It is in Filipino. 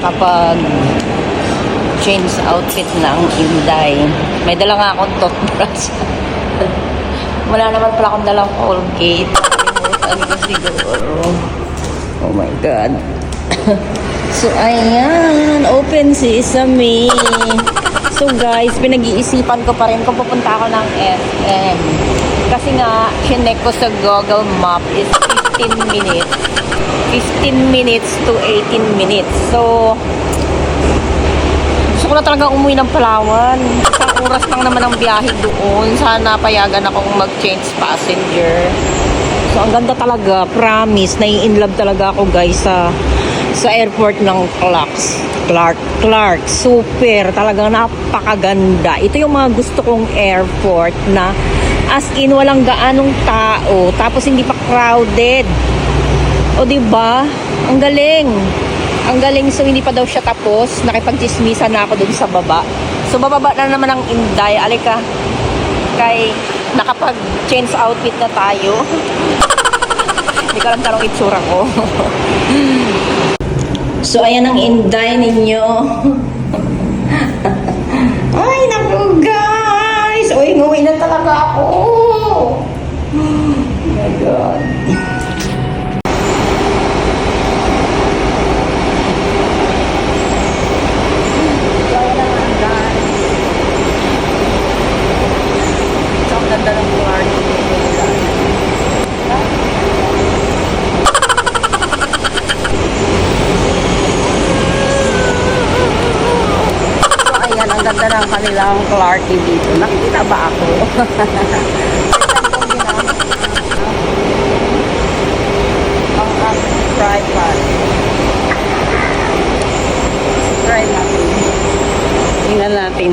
nakapag change outfit ng Inday. May dala nga akong toothbrush. Wala naman pala akong dalang Colgate. Nakalimutan ko siguro. Oh my God. So, ayan. Open sesame. So, guys, pinag-iisipan ko pa rin kung pupunta ako ng SM. Kasi nga, chinek ko sa Google Map is 15 minutes. 15 minutes to 18 minutes. So, gusto ko na talagang umuwi ng Palawan. Isang oras lang naman ang biyahe doon. Sana payagan akong mag-change passenger. So, ang ganda talaga. Promise. Nai-inlove talaga ako, guys, sa airport ng Clark. Super. Talagang napakaganda. Ito yung mga gusto kong airport na as in walang gaanong tao. Tapos hindi pa crowded. O, diba? Ang galing. Ang galing. So, hindi pa daw siya tapos. Nakipag-chismisan na ako dun sa baba. So, bababa na naman ang Inday. Alika. Kay nakapag-change outfit na tayo. Hindi ko alam tanong itsura ko. So, ayan ang Inday ninyo. Ay, naku, guys. Uy, nguwi na talaga ako. Oh my God. Ganda ng Clark. So, ayan, ang ganda ng kanilang Clark dito. Nakikita ba ako? Ang tripod. Try natin. Tingnan natin.